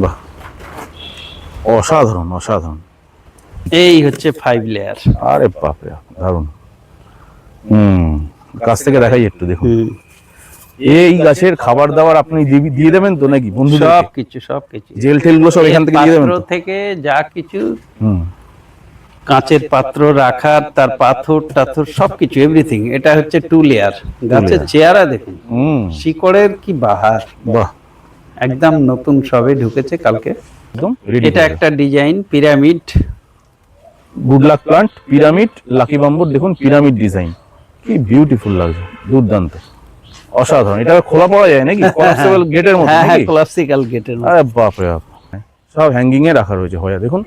বাহ, অসাধারণ অসাধারণ। এই হচ্ছে 5 লেয়ার। আরে বাপরে, দারুণ। কাছ থেকে দেখাই একটু, দেখুন। এই গাছের খাবার দাবার আপনি দিয়ে দেবেন তো নাকি বন্ধুদের? সবকিছু জেল টেল গুলো সব এখান থেকে দিয়ে দেবেন তো? থেকে যা কিছু, কাঁচের পাত্র রাখার, তার পাথর টাথর সবকিছু, এভরিথিং। এটা হচ্ছে 2 লেয়ার। গাছের চেহারা দেখুন, শিকড়ের কি বাহার। বাহ, একদম নতুন, সবে ঢুকেছে কালকে। একদম রেডি। এটা একটা design, pyramid. Good luck plant, pyramid, lucky বাম্বুর দেখুন পিরামিড ডিজাইন, কি বিউটিফুল লাগছে, দুর্দান্ত, অসাধারণ। এটা খোলা পাওয়া যায় নাকি? কোলাপসেবল গেটের মতো হ্যাঁ, নাকি? ক্লাসিক্যাল গেটের মতো। আরে বাপ রে বাপ, সব হ্যাঙ্গিং এ রাখা রয়েছে। হয়া দেখুন,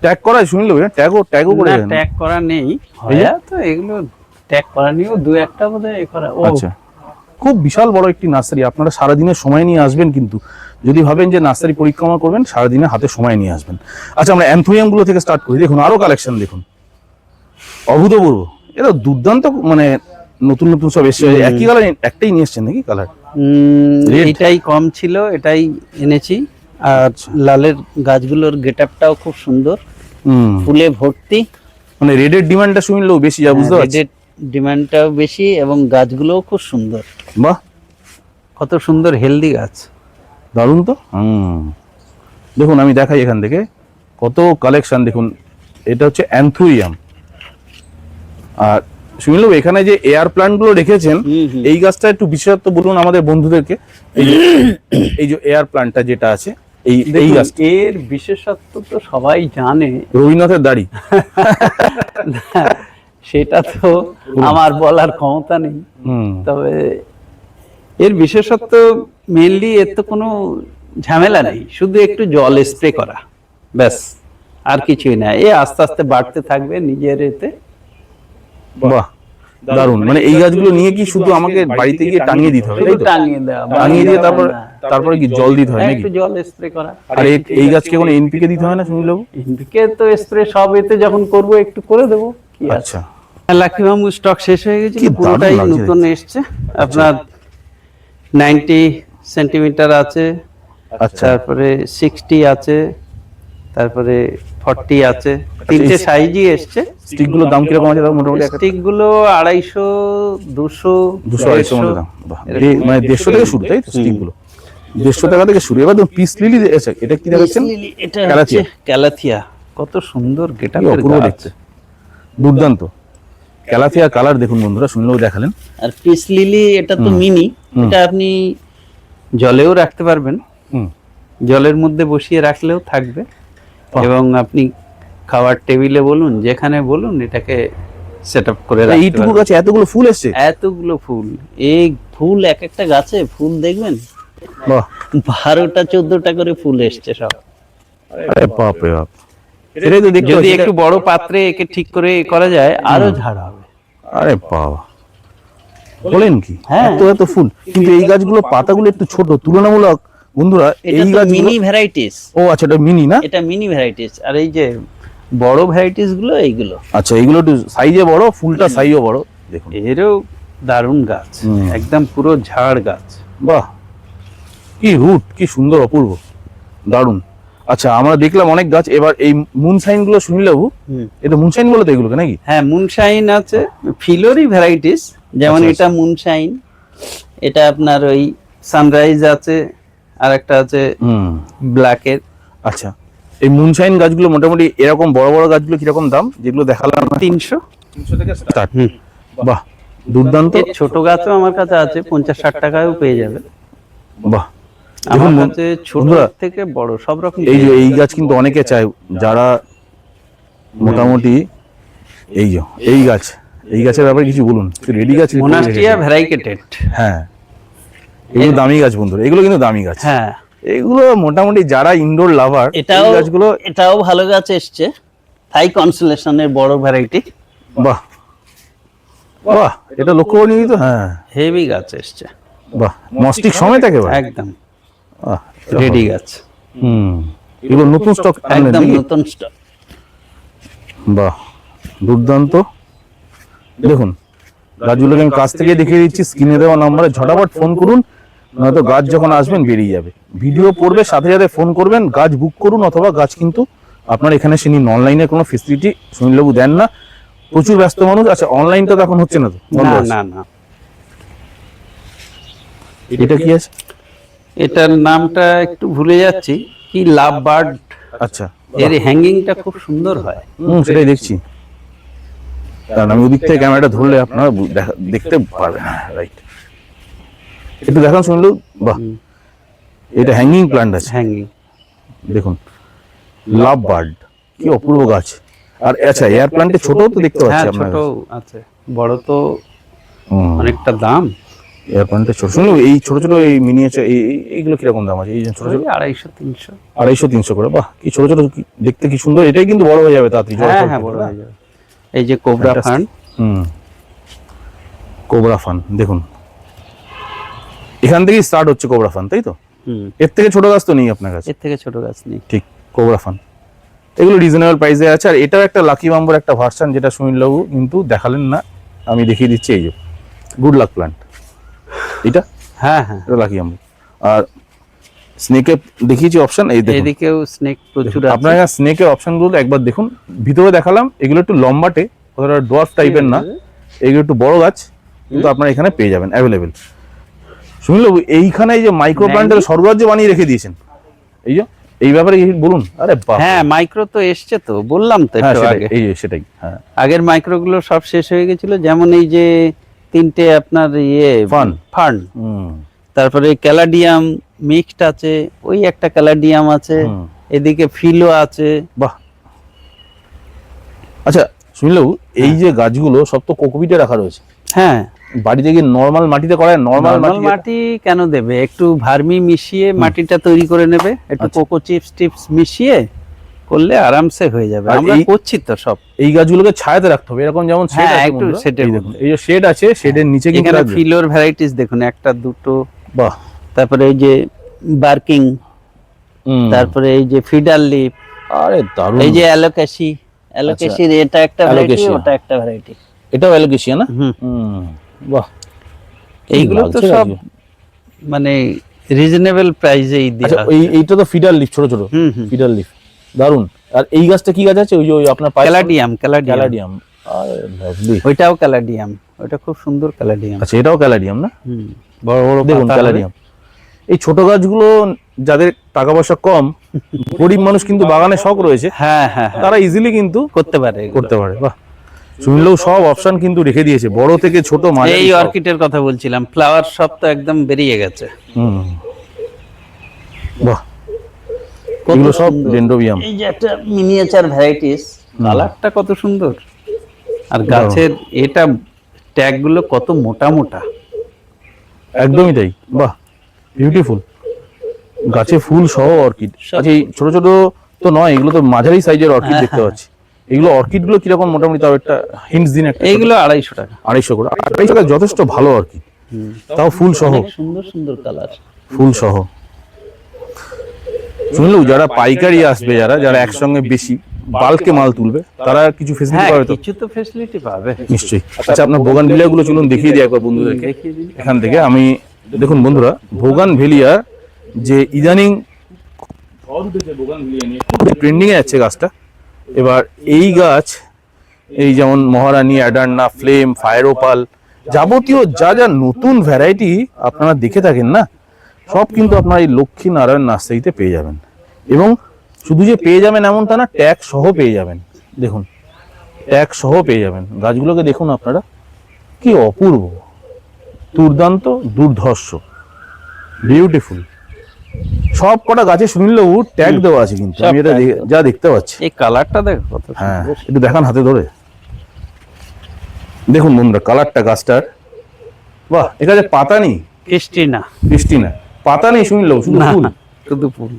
ট্যাগ করা শুনলো, ট্যাগও করে দেন? ট্যাগ করা নেই, হয়া তো এগুলো ট্যাগ করা নিয়েও দু একটা বোধহয় করা। আচ্ছা, খুব বিশাল বড় একটি নার্সারি। আপনারা সারাদিনের সময় নিয়ে আসবেন, কিন্তু যদি ভাবেন যে নার্সারি পরিক্রমা করবেন, সারাদিনে হাতে সময় নিয়ে আসবেন। আচ্ছা, আমরা অ্যান্থোরিয়াম গুলো থেকে স্টার্ট করি। দেখুন, আরো কালেকশন দেখুন, অভূতপূর্ব। এটা দুর্দান্ত, মানে নতুন নতুন সব এসছে। একই কালার একটাই নিয়ে এসছেন নাকি কালার? এটাই কম ছিল, এটাই এনেছি। আর লালের গাছগুলোর গেটআপটাও খুব সুন্দর, ফুলে ভর্তি। মানে রেডের ডিমান্ডটা শুনলেও বেশি, যা বুঝতে পারছি। রেডের ডিমান্ডটাও বেশি এবং গাছগুলোও খুব সুন্দর। বাহ, কত সুন্দর হেলদি গাছ, দারুণ তো। দেখুন, আমি দেখাই এখান থেকে কত কালেকশন দেখুন। এটা হচ্ছে অ্যান্থোরিয়াম। আর শুনলেও এখানে যে এয়ার প্লান্ট গুলো রেখেছেন, এই গাছটা একটু বিশেষত্ব বলুন আমাদের বন্ধুদেরকে। এই যে এয়ার প্লান্টটা যেটা আছে, এই গাছ এর বিশেষত্ব তো সবাই জানে, রবীন্দ্রনাথের দাড়ি। সেটা তো আমার বলার ক্ষমতা নেই। তবে এর বিশেষত্ব মেইনলি, এর তো কোনো ঝামেলা নেই, শুধু একটু জল স্প্রে করা, ব্যাস, আর কিছুই না। এ আস্তে আস্তে বাড়তে থাকবে নিজের এতে। বাহ, দারুণ। মানে এই গাছগুলো নিয়ে কি শুধু আমাকে বাড়িতে গিয়ে টাঙিয়ে দিতে হবে? টাঙিয়ে দেওয়া, টাঙিয়ে দিয়ে তারপরে কি জল দিতে হয় নাকি? একটু জল স্প্রে করা। আর এই গাছকে কোনো এনপিকে দিতে হয় না শুনলেও? এনপিকে তো স্প্রে সব এতে যখন করব একটু করে দেবো, কি আছে। আচ্ছা, লাকি বাম্বু স্টক শেষ হয়ে গেছে, পুরোটাই নতুন এসছে। আপনার 90 সেন্টিমিটার আছে, তারপরে 60 আছে, তারপরে 40 আছে, তিনটে সাইজই এসছে। স্টিক গুলোর দাম কিরকম আছে মোটামুটি? স্টিক গুলো 250, 200, 200 মতো দাম। মানে 150 থেকে শুরু, তাই তো? স্টিক গুলো 150 টাকা থেকে শুরু। এবার তো পিস লিলি আছে, এটা কি দেখাচ্ছেন? এটা হচ্ছে ক্যালাথিয়া। কত সুন্দর গেটআপের গাছ, দেখতে দুর্দান্ত। ক্যালাথিয়া কালার দেখুন বন্ধুরা, শুনলেও দেখালেন। আর পিস লিলি, এটা তো মিনি, এটা আপনি জলেও রাখতে পারবেন, জলের মধ্যে বসিয়ে রাখলেও থাকবে, এবং আপনি খাওয়ার টেবিলে বলুন, যেখানে বলুন, এটাকে সেটআপ করে রাখতে পারবেন। এইটুকু গাছে এতগুলো ফুল এসেছে? এতগুলো ফুল, এই ফুল এক একটা গাছে ফুল দেখবেন, বাহ, 12টা 14টা করে ফুল এসছে সব। আরে বাপ রে বাপ, এটাই তো দেখতে। যদি একটু বড় পাত্রে একে ঠিক করে করা যায়, আরো ঝাড় হবে। আরে বাবা, বলেন কি? এত এত ফুল। কিন্তু এই গাছগুলো পাতাগুলো একটু ছোট তুলনামূলক বন্ধুরা। এই গাছ মিনি ভ্যারাইটিস। ও আচ্ছা, এটা মিনি না? এটা মিনি ভ্যারাইটিস। আর এই যে বড় ভ্যারাইটিস গুলো, এইগুলো আচ্ছা, এইগুলো একটু সাইজে বড়, ফুলটা সাইজও বড়। দেখুন, এরও দারুণ গাছ, একদম পুরো ঝাড় গাছ। বাহ, কি রুট, কি সুন্দর, অপূর্ব, দারুণ। আচ্ছা, আমরা দেখলাম অনেক গাছ। এবার এই মুনশাইন গুলো শুনলেও, এটা মুনশাইন বলে তো এগুলোকে নাকি? হ্যাঁ, মুনশাইন আছে, ফিলোরি ভ্যারাইটিস। যেমন এটা মুনশাইন, এটা আপনার ওই সানরাইজ আছে, আর একটা আছে ব্ল্যাকের। আচ্ছা, এই মুনশাইন গাছগুলো মোটামুটি এরকম বড় বড় গাছগুলো কিরকম দাম যেগুলো দেখালাম? 300 থেকে স্টার্ট। বাহ, দুর্দান্ত। ছোট গাছও আমার কাছে আছে, 50-60 টাকায়ও পেয়ে যাবে। বাহ, আমার কাছে ছোট থেকে বড় সব রকম। এই যে এই গাছ কিন্তু অনেকে চায়, যারা মোটামুটি এই গাছের ব্যাপারে কিছু বলুন। রেডি গাছ, মোনাস্টিয়া ভ্যারাইকেটেড। হ্যাঁ, এগুলো দামি গাছ বন্ধুরা, এগুলো কিন্তু দামি গাছ। হ্যাঁ, এগুলো মোটামুটি যারা ইনডোর লাভার, এই গাছগুলো। এটাও ভালো গাছ এসছে, থাই কনস্টেলেশনের বড় ভ্যারাইটি। বাহ বাহ, এটা লক্ষ্য করিনি তো। হ্যাঁ, হেভি গাছ এসছে। বাহ, মস্টিক সমেত একেবারে একদম রেডি গাছ। এগুলো নতুন স্টক, একদম নতুন স্টক। বাহ, দুর্দান্ত। দেখুন, গাছগুলোকে আমি কাছ থেকে দেখিয়ে দিচ্ছি। স্ক্রিনে দেওয়া নম্বরে ঝটাপট ফোন করুন, নয়তো গাছ যখন আসবেন বেরিয়ে যাবে। ভিডিও পড়বে, সাথে সাথে ফোন করবেন, গাছ বুক করুন, অথবা গাছ কিন্তু আপনার এখানে সে নিন। অনলাইনে কোনো ফেসিলিটি সুনীলবাবু দেন না, প্রচুর ব্যস্ত মানুষ। আচ্ছা, অনলাইনটা তো এখন হচ্ছে না তো? বন্ধ না আছে। না না, এটা কি আছে? এটার নামটা একটু ভুলে যাচ্ছি, কি লাভ বার্ড। আচ্ছা, এর হ্যাঙ্গিংটা খুব সুন্দর হয়। সেটাই দেখছি, কারণ আমি ওদিক থেকে ক্যামেরাটা ধরলে আপনারা দেখতে পারবেন। রাইট, একটু দেখান শুনলো। বাহ, এটা হ্যাঙ্গিং প্ল্যান্ট আছে, হ্যাঙ্গিং দেখুন, লাভ বার্ড, কি অপূর্ব গাছ। আর আচ্ছা, এয়ার প্ল্যান্টে ছোট তো দেখতে হ্যাঁ, পাচ্ছি আপনার ছোট আছে, বড় তো অনেকটা দাম। এয়ার প্ল্যান্টে ছোট। শুনলো, এই ছোট ছোট এই মিনিয়েচার এইগুলো কিরকম দাম আছে? এই যে ছোট ছোট 250-300। 250-300 করে। বাহ, কি ছোট ছোট, দেখতে কি সুন্দর। এটাই কিন্তু বড় হয়ে যাবে তাড়াতাড়ি। হ্যাঁ হ্যাঁ, বড় হয়ে যাবে। এই যে কোবরা ফান, কোবরা ফান দেখুন, এখান থেকেই স্টার্ট হচ্ছে কোবরা ফান, তাই তো? এর থেকে ছোট গাছ তো নেই আপনার কাছে? এর থেকে ছোট গাছ নেই। ঠিক, কোবরা ফান এগুলো রিজনেবল প্রাইসে আছে। আর এটাও একটা লাকি বাম্বুর একটা ভার্সন, যেটা সুনীলবাবু কিন্তু দেখালেন না, আমি দেখিয়ে দিচ্ছি। এই যে গুড লাক প্ল্যান্ট, এটা হ্যাঁ হ্যাঁ, এটা লাকি বাম্বু। আর স্নেকে দেখিয়েছি অপশন, এই দেখুন, এদিকেও স্নেক প্রচুর আছে। আপনার স্নেকের অপশনগুলো একবার দেখুন। ভিতরে দেখালাম, এগুলো একটু লম্বাটে, অতটা ডোয়ার্ফ টাইপের না, এগুলো একটু বড় গাছ, কিন্তু আপনারা এখানে পেয়ে যাবেন অ্যাভেলেবেল। শুনলেবু, এইখানে এই যে মাইক্রো প্ল্যান্টের স্বর্গরাজ্য বানিয়ে রেখে দিয়েছেন। এই যে এই ব্যাপারে বলুন। আরে বাহ, হ্যাঁ, মাইক্রো তো এসছে, তো বললাম তো হ্যাঁ একটু সেটাই, আগে। এই যে সেটাই, হ্যাঁ। আগের মাইক্রো গুলো সব শেষ হয়ে গেছিল, যেমন এই যে তিনটে আপনার ফার্ন, তারপরে ক্যালাডিয়াম মিক্সড আছে, ওই একটা ক্যালাডিয়াম আছে, এদিকে ফিলো আছে। বাহ, আচ্ছা শুনলেও, এই যে গাছগুলো সব তো কোকোপিটে রাখা রয়েছে। হ্যাঁ, বাড়িতে গিয়ে নর্মাল মাটিতে করায়? নর্মাল মাটি কেন দেবে, একটু ভার্মি মিশিয়ে মাটিটা তৈরি করে নেবে, একটু কোকো চিপস টিপস মিশিয়ে করলে আরামসে হয়ে যাবে। আমরা করছি তো সব। এই গাছগুলোকে ছায়াতে রাখতে হবে, এরকম যেমন শেড আছে, একটু শেডের দেখুন, এই যে শেড আছে, শেডের নিচে কিন্তু এখানে ফিলোর ভ্যারাইটিস দেখুন, একটা দুটো। বাহ, তারপরে এই যে বার্কিং, তারপরে এই যে ফিডার লিপ, আরে দারুণ। এই যে অ্যালোকেশির এটা একটা ভ্যারাইটি, ওটা একটা ভ্যারাইটি। এটাও অ্যালোকেশিয়া না? বাহ, এইগুলো তো সব মানে রিজনেবল প্রাইসেই দেয়া। আচ্ছা, এইটা তো ফিডার লিফ, ছোট ছোট ফিডার লিফ, দারুন। আর এই গাছটা কি গাছ আছে? ওই যে আপনার ক্যালাডিয়াম। আরে লাভলি, ওইটাও ক্যালাডিয়াম, ওইটা খুব সুন্দর ক্যালাডিয়াম। আচ্ছা, এটাও ক্যালাডিয়াম না? বড় বড় দেখুন ক্যালাডিয়াম। এই ছোট গাছগুলো যাদের টাকা পয়সা কম, গরিব মানুষ কিন্তু বাগানে শখ রয়েছে, হ্যাঁ হ্যাঁ, তারা ইজিলি কিন্তু করতে পারে। বাহ, শুনলেও সব অপশন কিন্তু রেখে দিয়েছে, বড় থেকে ছোট, মানে এই অর্কিডের কথা বলছিলাম, ফ্লাওয়ার সব তো একদম বেরিয়ে গেছে। বাহ, এগুলো সব ডেন্ড্রোবিয়াম। এই যে একটা মিনিয়েচার ভ্যারাইটিস, কালারটা কত সুন্দর, আর গাছের এটা ট্যাগ গুলো কত মোটা মোটা, একদমই তাই। বাহ, বিউটিফুল, গাছে ফুল সহ অর্কিড। আচ্ছা, এই ছোট ছোট তো নয়, এগুলো তো মাঝারি সাইজের অর্কিড দেখতে পাচ্ছি। এগুলো অর্কিড গুলো কিরকম মোটামুটি? তাও একটা হিন্টস দিন। এইগুলো 250 টাকা। 250 করে? 250 টাকা যথেষ্ট ভালো অর্কিড, তাও ফুল সহ, সুন্দর সুন্দর কালার, ফুল সহ। শুনলু, যারা পাইকারি আসবে, যারা একসঙ্গে বেশি বাল্কে মাল তুলবে, তারা কিছু ফেসিলিটি পাবে তো? কিছু তো ফেসিলিটি পাবে নিশ্চয়ই। আচ্ছা, আপনার বোগানভিলিয়া গুলো চলুন দেখিয়ে দিই একবার বন্ধুদেরকে এখান থেকে। আমি দেখুন বন্ধুরা, বোগানভিলিয়া যে ইদানিং ট্রেন্ডিং এ যাচ্ছে গাছটা। এবার এই গাছ, এই যেমন মহারানী, অ্যাডার্না, ফ্লেম, ফায়ারোপাল, যাবতীয় যা যা নতুন ভ্যারাইটি আপনারা দেখে থাকেন না, সব কিন্তু আপনার এই লক্ষ্মী নারায়ণ নার্সারিতে পেয়ে যাবেন। এবং শুধু যে পেয়ে যাবেন এমনটা না, ট্যাগ সহ পেয়ে যাবেন। দেখুন, ট্যাগ সহ পেয়ে যাবেন। গাছগুলোকে দেখুন আপনারা, কি অপূর্ব, দুর্দান্ত, দুর্ধর্ষ, বিউটিফুল। সব কটা গাছে সুনীলবাবু ট্যাগ দেওয়া আছে, কিন্তু আমি এটা যা দেখতে পাচ্ছি। এই কালারটা দেখো কত সুন্দর। হ্যাঁ, একটু দেখান হাতে ধরে। দেখুন বন্ধুরা, কালারটা গাছটার, বাহ। এখানে পাতা নেই, ক্রিস্টিনা, পাতা নেই সুনীলবাবু, শুধু ফুল, শুধু ফুল।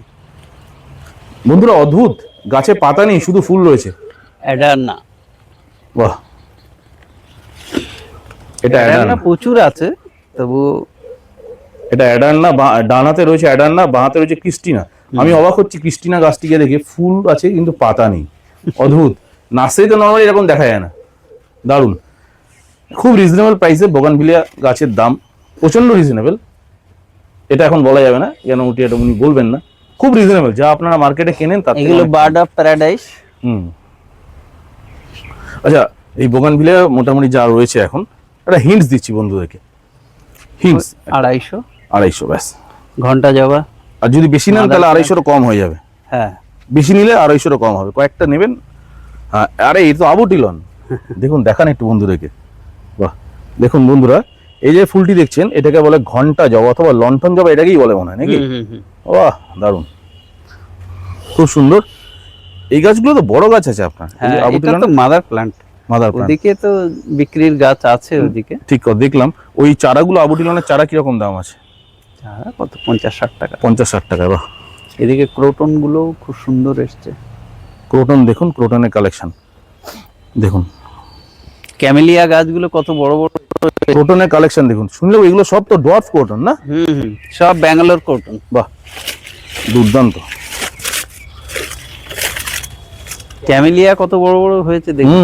বন্ধুরা অদ্ভুত, গাছে পাতা নেই, শুধু ফুল রয়েছে। অ্যাডার্না, বাহ, এটা অ্যাডার্না প্রচুর আছে, তবু এটা অ্যাডার্না, ডানাতে রয়েছে অ্যাডার্না, বাঁহাতে রয়েছে ক্রিস্টিনা। আমি অবাক হচ্ছি ক্রিস্টিনা গাছটিকে দেখে, ফুল আছে কিন্তু পাতা নেই, অদ্ভুত। নার্সারিতে নর্মালি এরকম দেখা যায় না, দারুণ। খুব রিজনেবল প্রাইসে বোগানভিলিয়া গাছের দাম প্রচন্ড রিজনেবল। এটা এখন বলা যাবে না, কেন ওটি এটা উনি বলবেন না। খুব রিজনেবল, যা আপনারা মার্কেটে কেনেন তার থেকে এগুলো অনেক- বার্ড অফ প্যারাডাইস। হুম। আচ্ছা, এই বোগানভিলিয়া মোটামুটি যা রয়েছে এখন, একটা হিন্টস দিচ্ছি বন্ধুদেরকে। হিন্টস 250, 250 ব্যাস। ঘন্টা জবা। আর যদি বেশি নেন Mother তাহলে plant। 250 কম হয়ে যাবে। হ্যাঁ, বেশি নিলে 250 কম হবে, কয়েকটা নেবেন। হ্যাঁ, আরে এই তো আবুটিলন, দেখুন দেখান একটু বন্ধুদেরকে। বাহ, দেখুন বন্ধুরা, এই যে ফুলটি দেখছেন এটাকে বলে ঘন্টা জবা অথবা লণ্ঠন জবা, এটাকেই বলে মনে হয় নাকি? বাহ, দারুণ, খুব সুন্দর। এই গাছগুলো তো বড় গাছ আছে আপনার। এই যে হ্যাঁ, এটা আবুটিলন, তো মাদার প্ল্যান্ট। মাদার প্ল্যান্ট, ওদিকে তো বিক্রির গাছ আছে ওদিকে। ঠিক কথা দেখলাম। ওই চারাগুলো আবুটিলনের চারা কিরকম দাম আছে? চারা কত, 50-60 টাকা। 50-60 টাকা। বাহ, এদিকে ক্রোটন গুলো খুব সুন্দর এসছে। ক্রোটন দেখুন, ক্রোটনের কালেকশন দেখুন, ক্যামেলিয়া গাছগুলো কত বড় বড়। ক্রোটনের কালেকশন দেখুন। শুনলেও এগুলো সব তো ডোয়ার্ফ ক্রোটন না? সব ব্যাঙ্গালোর ক্রোটন। বাহ, দুর্দান্ত। ক্যামেলিয়া কত বড় বড় হয়েছে দেখুন।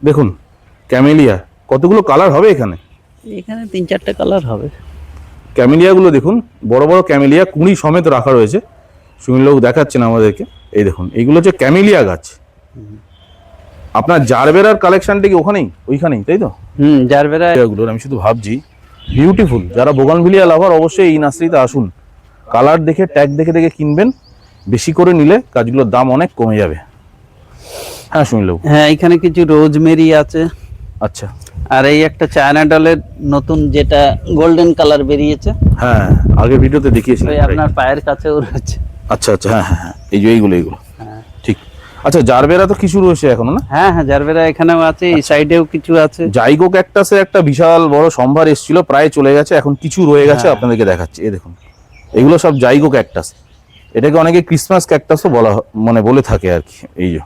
দেখুন ক্যামেলিয়া, কতগুলো কালার হবে এখানে। এখানে 3-4টে কালার হবে। ক্যামেলিয়াগুলো দেখুন, বড় বড় ক্যামেলিয়া, কুঁড়ি সমেত রাখা রয়েছে। সুনীলবাবু দেখাচ্ছেন আমাদেরকে, এই দেখুন এইগুলো হচ্ছে ক্যামেলিয়া গাছ। আপনার জারবেরার কালেকশনটা কি ওখানেই, ওইখানেই, তাই তো? জারবেরা। এগুলোর আমি শুধু ভাবছি, বিউটিফুল। যারা বোগানভিলিয়া লাভার অবশ্যই এই নার্সারিতে আসুন, কালার দেখে, ট্যাগ দেখে দেখে কিনবেন। বেশি করে নিলে গাছগুলোর দাম অনেক কমে যাবে। হ্যাঁ সুনীলবাবু। হ্যাঁ, এখানে কিছু রোজমেরি আছে। আচ্ছা, আর এই একটা চায়না ডলের নতুন যেটা গোল্ডেন কালার বেরিয়েছে, হ্যাঁ আগের ভিডিওতে দেখিয়েছিলাম। ওই আপনার পায়ের কাছেও রয়েছে। আচ্ছা আচ্ছা, হ্যাঁ হ্যাঁ হ্যাঁ, এই যে এইগুলো এইগুলো, হ্যাঁ ঠিক। আচ্ছা, জারবেরা তো কিছু রয়েছে এখনো না? হ্যাঁ হ্যাঁ, জারবেরা এখানেও আছে, এই সাইডেও কিছু আছে। জাইগো ক্যাকটাসের একটা বিশাল বড় সম্ভার এসেছিল, প্রায় চলে গেছে, এখন কিছু রয়ে গেছে, হ্যাঁ। আপনাদেরকে দেখাচ্ছি। এই দেখুন, এগুলো সব জাইগো ক্যাকটাস। এটাকে অনেকে ক্রিসমাস ক্যাকটাসও মানে বলে থাকে আর কি। এই যে,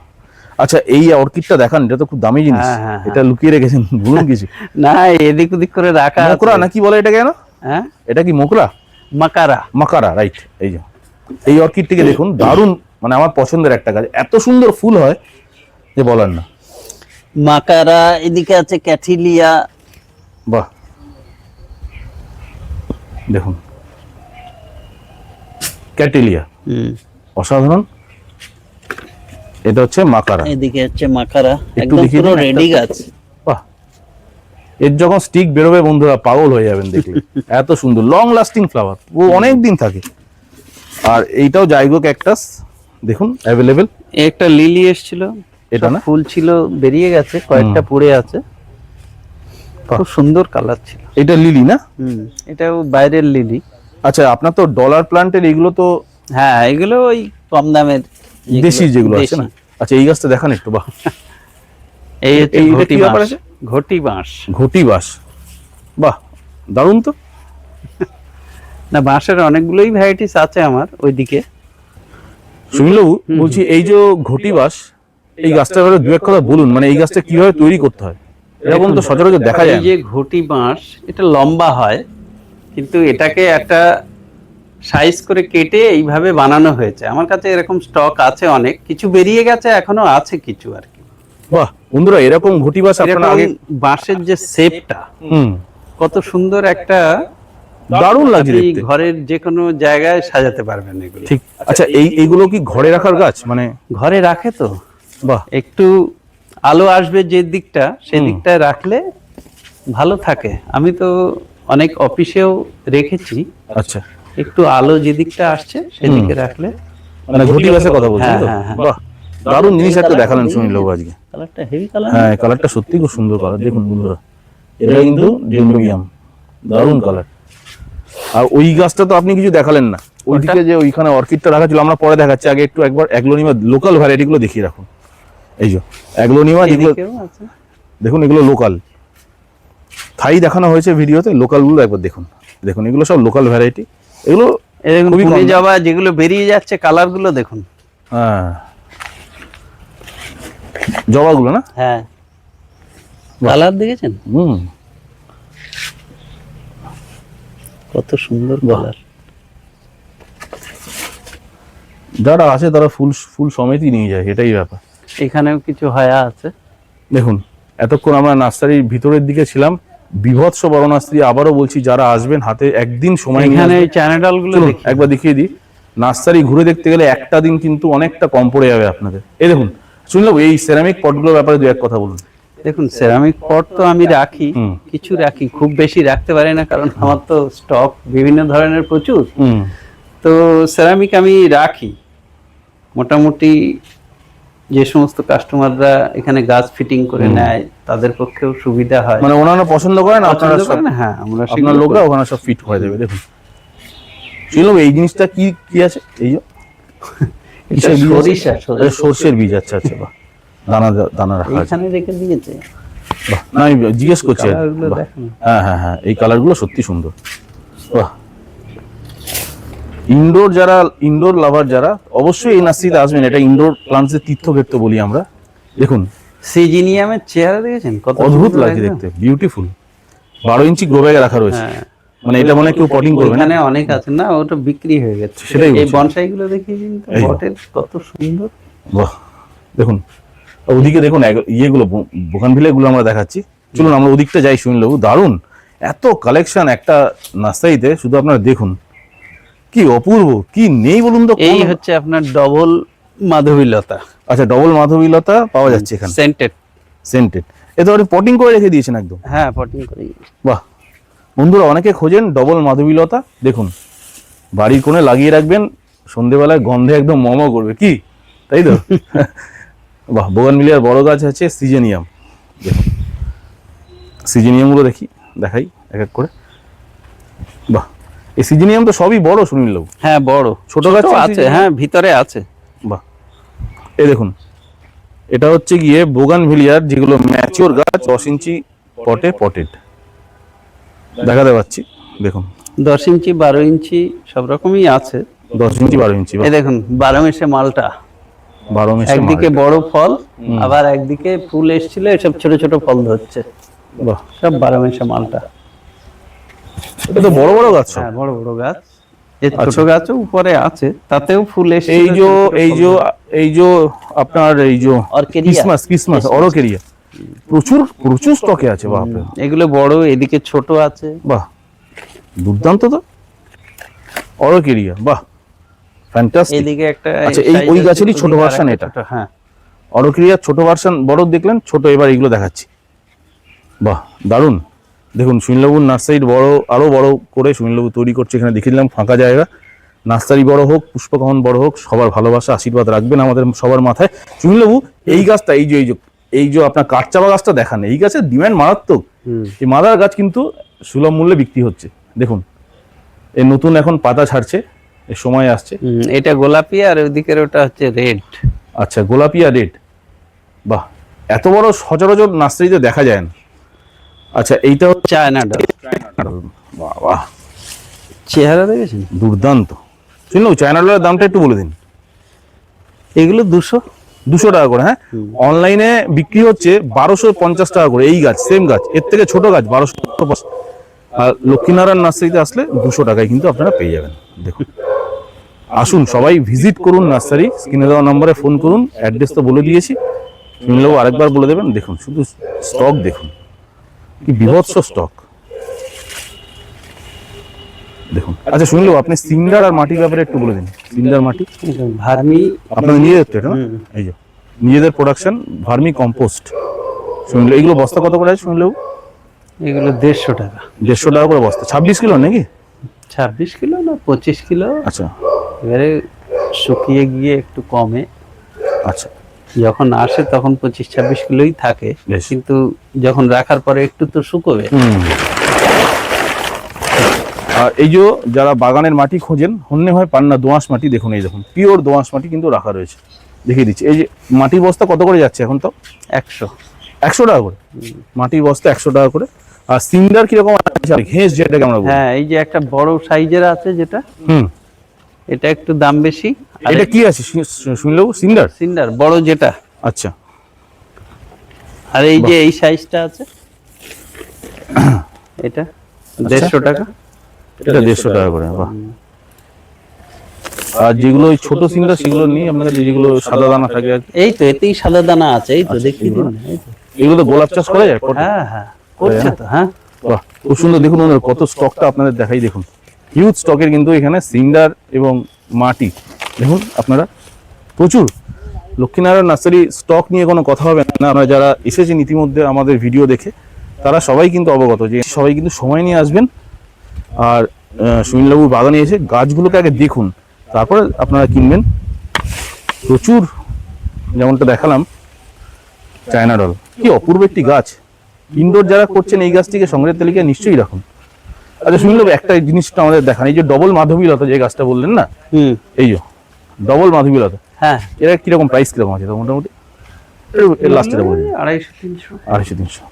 আচ্ছা এই অর্কিডটা দেখান, এটা তো খুব দামি জিনিস। হ্যাঁ, হ্যাঁ, এটা লুকিয়ে রেখেছেন, বলুন কিছু। না, এদিক ওদিক করে রাখা আছে। মোকরা নাকি বলে এটাকে, না হ্যাঁ, এটা কি মোকরা? মাকারা। মাকারা, রাইট। এই যে এই অর্কিডটিকে দেখুন, দারুণ, মানে আমার পছন্দের একটা গাছ, এত সুন্দর ফুল হয় যে বলার না। মাকারা, এদিকে আছে ক্যাথিলিয়া। বাহ, দেখুন ক্যাটেলিয়া, অসাধারণ। এটা হচ্ছে মাকারা। এদিকে হচ্ছে মাকারা, একটু একদম দেখিয়ে পুরো দিন রেডি একটা। গাছ। বাহ, এর যখন স্টিক বেরোবে বন্ধুরা পাগল হয়ে যাবেন দেখলে। এত সুন্দর লং লাস্টিং ফ্লাওয়ার, ও অনেক দিন থাকে। আর এইটাও জাইগো ক্যাকটাস, দেখুন অ্যাভেলেবেল। একটা লিলি এসেছিল, এটা সব না? ফুল ছিল, বেরিয়ে গেছে, কয়েকটা পড়ে আছে। খুব সুন্দর কালার ছিল। এটা লিলি না? এটাও বাইরের লিলি। আচ্ছা, আপনার তো ডলার প্লান্টের এগুলো তো হ্যাঁ, এগুলো ওই কম দামের দেশি যেগুলো আছে না? দেশি। আচ্ছা, এই গাছটা দেখান একটু। বাহ, এই হচ্ছে এইটা ঘটি কি ব্যাপার বাঁশ। আছে? ঘটি বাঁশ। ঘটি বাঁশ, বাহ দারুণ তো। না, বাঁশের অনেকগুলোই ভ্যারাইটিস আছে আমার ওইদিকে। সুনীলবাবু বলছি, এই যে ঘটি বাঁশ, এই গাছটার ব্যাপারে দু এক কথা বলুন, মানে এই গাছটা কিভাবে তৈরি করতে হয়? এরকম তো সচরাচর দেখা যায় এই না। যে ঘটি বাঁশ, এটা লম্বা হয়, কিন্তু এটাকে একটা সাইজ করে কেটে এইভাবে বানানো হয়েছে। আমার কাছে এরকম স্টক আছে, অনেক কিছু বেরিয়ে গেছে, এখনো আছে কিছু আর কি। বাহ বন্ধুরা, এরকম ঘটি বাঁশ আপনারা এরকম আগে, বাঁশের যে শেপটা, কত সুন্দর একটা, দারুণ লাগছে আপনি দেখতে। ঘরের যে কোনো জায়গায় সাজাতে পারবেন এগুলো। ঠিক। আচ্ছা, এইগুলো কি ঘরে রাখার গাছ, মানে? ঘরে রাখে তো, বাহ, একটু আলো আসবে যে দিকটা, সেই দিকটায় রাখলে ভালো থাকে। আমি তো অনেক অফিসেও রেখেছি, আচ্ছা, একটু আলো যে দিকটা আসছে সেদিকে রাখলে। মানে ঘটি বাঁশের কথা বলছেন তো? হ্যাঁ, হ্যাঁ, বাহ, দারুণ জিনিস একটা দেখালেন সুনীলবাবু আজকে। কালারটা হেভি কালার। হ্যাঁ, কালারটা সত্যি খুব সুন্দর কালার, দেখুন বন্ধুরা। এটা কিন্তু ডেন্ড্রোবিয়াম, দারুণ কালার। আর ওই গাছটা তো আপনি কিছু দেখালেন না, ওইদিকে যে ওইখানে অর্কিডটা রাখা ছিল, আমরা পরে দেখাচ্ছি। আগে একবার অ্যাগ্লোনিমা লোকাল ভ্যারাইটি গুলো দেখিয়ে রাখুন। এই যে অ্যাগ্লোনিমা যেগুলো দেখুন, এগুলো লোকাল। থাই দেখানো হয়েছে ভিডিওতে, লোকাল গুলো একবার দেখুন। দেখুন এগুলো সব লোকাল ভ্যারাইটি। এগুলো খুবই কম ফুলে দাম। যাওয়া যেগুলো বেরিয়ে যাচ্ছে, কালার গুলো দেখুন। হ্যাঁ, জবাগুলো না? হ্যাঁ, কালার দেখেছেন কত সুন্দর কালার। যারা আছে তারা ফুল সমেতই নিয়ে যায়, এটাই ব্যাপার। এখানেও কিছু হায়া আছে। দেখুন, এতক্ষণ আমরা নার্সারির ভিতরের দিকে ছিলাম, বিভৎস বরণাস্ত্রী। আবারও বলছি, যারা আসবেন হাতে একদিন সময় নিয়ে এখানে আসবেন। এই চ্যানেল গুলো চলুন দেখি। একবার দেখিয়ে দিই। নার্সারি ঘুরে দেখতে গেলে একটা দিন কিন্তু অনেকটা কম পড়ে যাবে আপনাদের। এই দেখুন শুনলাম এই সেরামিক পটগুলোর ব্যাপারে দু এক কথা বলুন। দেখুন, সেরামিক পট তো আমি রাখি, কিছু রাখি, খুব বেশি রাখতে পারি না, কারণ আমার তো স্টক বিভিন্ন ধরনের প্রচুর। তো সেরামিক আমি রাখি মোটামুটি, যে সমস্ত কাস্টমাররা এখানে গাছ ফিটিং করে নেয় তাদের পক্ষেও সুবিধা হয়। মানে ওনারা পছন্দ করেন, আপনারা পছন্দ সব করেন, হ্যাঁ, আমরা আপনার সেগুলো লোকরা করি। ওখানে সব ফিট করে দেবে। দেখুন শুনলাম এই জিনিসটা কি কি আছে, এই যে এটা কিসের বীজ আছে? সরিষা, এটা সর্ষের বীজ। আচ্ছা আচ্ছা, বাহ, দানা দানা রাখা আছে। এখানে রেখে দিয়েছে। বাহ, না আমি জিজ্ঞেস করছি আর কি। কালারগুলো বাহ। দেখুন। হ্যাঁ হ্যাঁ হ্যাঁ, এই কালারগুলো সত্যি সুন্দর। বাহ, ইনডোর যারা, ইনডোর লাভার যারা, অবশ্যই এই নার্সারিতে আসবেন। এটা ইনডোর প্লান্টসের তীর্থক্ষেত্র বলি আমরা। দেখুন সিজিনিয়ামের চেহারা দেখেছেন কত অদ্ভুত সুন্দর লাগছে একদম। দেখতে, বিউটিফুল। 12 ইঞ্চি গ্রো ব্যাগে রাখা রয়েছে। হ্যাঁ। মানে এটা মনে হয় কেউ পটিং করবে না। এখানে অনেক আছে না, ওটা বিক্রি হয়ে গেছে। সেটাই এই বলছি। বনসাই গুলো দেখিয়ে দিন তো, এই। বটের কত সুন্দর। বাহ, দেখুন ওদিকে দেখুন ইয়েগুলো বোকানভিলে গুলো আমরা দেখাচ্ছি। চলুন আমরা ওদিকটা যাই। শুনলেও দারুণ এত কালেকশন একটা নার্সারিতে, শুধু আপনারা দেখুন কি অপূর্ব, কি নেই বলুন তো। এই হচ্ছে আপনার ডবল মাধবীলতা, আচ্ছা, ডবল মাধবীলতা পাওয়া যাচ্ছে এখানে, সেন্টেড। সেন্টেড। এ তো আপনি পটিং করে রেখে দিয়েছেন একদম। হ্যাঁ, পটিং করি। বাহ, বন্ধুরা অনেকে খোঁজেন ডবল মাধবীলতা। দেখুন বাড়ির কোণে লাগিয়ে রাখবেন, সন্ধেবেলায় গন্ধে একদম মম করবে, কি তাই তো? বাহ, বোগানভিলিয়ার বড় গাছ আছে, সিজেনিয়াম। দেখুন সিজেনিয়ামগুলো দেখাই এক এক করে। বাহ, এই সিজেনিয়াম তো সবই বড় সুনীল বাবু। হ্যাঁ, বড় ছোট গাছ আছে, হ্যাঁ, ভিতরে আছে। বাহ, এই দেখুন এটা হচ্ছে গিয়ে বোগানভিলিয়ার যেগুলো ম্যাচিওর গাছ, 10 ইঞ্চি পটে পটেড দেখাতে পাচ্ছি। দেখুন 10 ইঞ্চি 12 ইঞ্চি সব রকমই আছে। 10 ইঞ্চি 12 ইঞ্চি। এই দেখুন 12 মেশে মালটা, 12 মেশে একদিকে বড় ফল, আবার একদিকে ফুল এসেছিল, এসব ছোট ছোট ফল ধরছে। বাহ, সব 12 মেশে মালটা। এটা তো বড় বড় গাছ সব। হ্যাঁ, বড় বড় গাছ। এর ছোট গাছও উপরে আছে, তাতেও ফুল এসেছিল। এই যে আপনার এই যে অর্কেরিয়া। ক্রিসমাস অরকেরিয়া প্রচুর প্রচুর স্টকে আছে। বাপরে, এগুলো বড়, এদিকে ছোট আছে। বাহ, দুর্দান্ত তো অরকেরিয়া। বাহ, ফ্যান্টাস্টিক। এদিকে একটা আচ্ছা, এই ওই গাছেরই ছোট ভার্সন এটা। হ্যাঁ, অরকেরিয়ার ছোট ভার্সন, বড় দেখলেন, ছোট এবার এগুলো দেখাচ্ছি। বাহ, দারুণ। দেখুন সুনীলবাবুর নার্সারির বড়, আরো বড় করে সুনীলবাবু তৈরি করছে। এখানে দেখে দিলাম ফাঁকা জায়গা। নার্সারি বড় হোক, পুষ্পকমন বড় হোক, সবার ভালোবাসা আশীর্বাদ রাখবেন আমাদের সবার মাথায়। সুনীলবাবু এই গাছটা, এই যে আপনার কাঠচাপা গাছটা দেখান, এই গাছের ডিমান্ড মারাত্মক। এই মাদার গাছ কিন্তু সুলভ মূল্যে বিক্রি হচ্ছে। দেখুন এই নতুন এখন পাতা ছাড়ছে, এর সময় আসছে। এটা গোলাপি, আর ওইদিকের ওটা হচ্ছে রেড। আচ্ছা, গোলাপি আর রেড। বাহ, এত বড় সচরাচর নার্সারিতে দেখা যায় না। আচ্ছা, এইটা হচ্ছে চায়না ডল। বাহ, চেহারা দেখেছেন দুর্দান্ত। শুনলাম চায়না ডলের দামটা একটু বলে দিন। এগুলো 200 টাকা করে। হ্যাঁ, অনলাইনে বিক্রি হচ্ছে 1250 টাকা করে। এই গাছ সেম গাছ, এর থেকে ছোট গাছ 1250। আর লক্ষ্মীনারায়ণ নার্সারিতে আসলে 200 টাকায় কিন্তু আপনারা পেয়ে যাবেন। দেখুন আসুন সবাই ভিজিট করুন নার্সারি। স্ক্রিনে দেওয়া নম্বরে ফোন করুন, অ্যাড্রেস তো বলে দিয়েছি। সুনীলবাবু আরেকবার বলে দেবেন। দেখুন শুধু স্টক দেখুন, কি বিভৎস স্টক। দেখুন আচ্ছা সুনীলবাবু, আপনি সিন্ডার আর মাটির ব্যাপারে একটু বলে দিন। সিন্ডার মাটি ভার্মি, আপনাদের নিজেদের তো এটা না? এই যে নিজেদের প্রোডাকশন ভার্মি কম্পোস্ট। শুনলে এইগুলো বস্তা কত করে আছে শুনলেও? এগুলো 150 টাকা। 150 টাকা করে বস্তা। 26 কিলো নাকি? 26 কিলো না 25 কিলো। আচ্ছা এবারে শুকিয়ে গিয়ে একটু কমে, আচ্ছা, যখন আসে তখন 25-26 কিলোই থাকে, বেশ। কিন্তু যখন রাখার পরে একটু তো শুকোবে। আর এই যে যারা বাগানের মাটি খোঁজেন, হন্যে হয় পান না, দোআঁশ মাটি। দেখুন এই দেখুন পিওর দোআঁশ মাটি কিন্তু রাখা রয়েছে। দেখিয়ে দিচ্ছি। এই যে মাটির বস্তা কত করে যাচ্ছে এখন? তো 100 টাকা করে মাটির বস্তা, 100 টাকা করে। আর সিন্ডার কিরকম ঘেঁস যেটাকে আমরা বলি? হ্যাঁ, এই যে একটা বড় সাইজের আছে যেটা, এটা একটু দাম বেশি। এটা কি আছে শুনলেও? সিন্ডার সিন্ডার বড় যেটা। আচ্ছা, আর এই যে এই সাইজটা আছে, এটা 150 টাকা। এটা 150 টাকা করে। বাহ। আর যেগুলো ওই ছোট সিন্ডার সেগুলো নিয়ে আপনাদের যেগুলো সাদা দানা থাকে আর কি, এই তো এতেই সাদা দানা আছে, এই তো দেখিয়ে দিন। এই তো, এগুলো তো গোলাপ চাষ করা যায়? হ্যাঁ হ্যাঁ, করছে তো। হ্যাঁ, খুব সুন্দর। দেখুন বন্ধুরা, কত স্টকটা আপনাদের দেখাই, দেখুন হিউজ স্টকের কিন্তু এখানে সিন্ডার এবং মাটি দেখুন আপনারা, প্রচুর। লক্ষ্মীনারায়ণ নার্সারি স্টক নিয়ে কোনো কথা হবে না, আপনারা যারা এসেছেন ইতিমধ্যে আমাদের ভিডিও দেখে তারা সবাই কিন্তু অবগত যে সবাই কিন্তু সময় নিয়ে আসবেন, আর সুনীলবাবুর বাগানে এসে গাছগুলোকে আগে দেখুন, তারপরে আপনারা কিনবেন। প্রচুর, যেমনটা দেখালাম চায়না ডল, কি অপূর্ব একটি গাছ। ইনডোর যারা করছেন এই গাছটিকে সংগ্রহের তালিকায় নিশ্চয়ই রাখুন। আচ্ছা সুনীলবাবু, একটা জিনিসটা আমাদের দেখান, এই যে ডবল মাধবীলতা যে গাছটা বললেন না, এই যে ডবল মাধবীলতা, হ্যাঁ, এর কিরকম প্রাইস কিরকম আছে তো মোটামুটি? এর লাস্টটা বলে দিন। 250-300। 250-300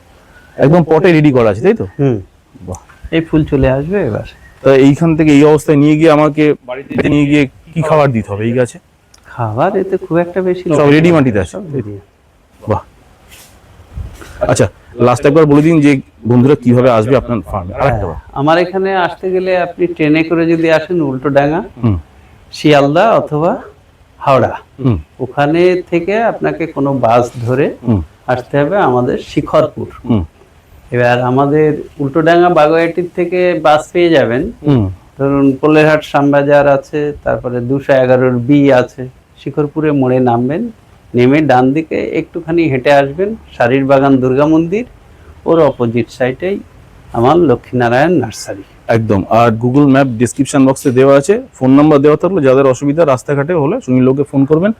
একদম পটে রেডি করা আছে, তাই তো? বাহ। এই ফুল চলে আসবে এবার। তা এইখান থেকে এই অবস্থায় নিয়ে গিয়ে আমাকে বাড়িতে নিয়ে গিয়ে কি খাবার দিতে হবে এই গাছে? খাবার এতে খুব একটা বেশি সব রেডি মাটিতে আছে? বাহ। আচ্ছা লাস্ট একবার বলে দিন যে বন্ধুরা কিভাবে আসবে আপনার ফার্মে। আরেকটা বার। আমার এখানে আসতে গেলে আপনি ট্রেনে করে যদি আসেন উল্টোডাঙ্গা, হুম শিয়ালদা অথবা হাওড়া, হুম ওখানে থেকে আপনাকে কোনো বাস ধরে হুম আসতে হবে আমাদের শিখরপুর। হুম এবার আমাদের উল্টোডাঙ্গা বাগুইআটির থেকে বাস পেয়ে যাবেন, হুম ধরুন পোলেরহাট শ্যামবাজার আছে, তারপরে 211 বি আছে। শিখরপুরে মোড়ে নামবেন, নেমে ডান দিকে একটুখানি হেঁটে আসবেন, শারীর বাগান দুর্গা মন্দির, ওর অপোজিট সাইডেই আমার লক্ষ্মীনারায়ণ নার্সারি। একদম। আর গুগল ম্যাপ ডিসক্রিপশন বক্সে দেওয়া আছে, ফোন নাম্বার দেওয়া থাকলে যাদের অসুবিধা রাস্তাঘাটে হলে সুনীলকে ফোন করবেন।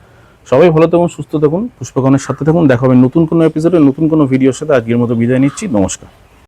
সবাই ভালো থাকুন, সুস্থ থাকুন, পুষ্পকনের সাথে থাকুন। দেখা হবে নতুন কোনো এপিসোডে নতুন কোনো ভিডিওর সাথে। আজকের মতো বিদায় নিচ্ছি, নমস্কার।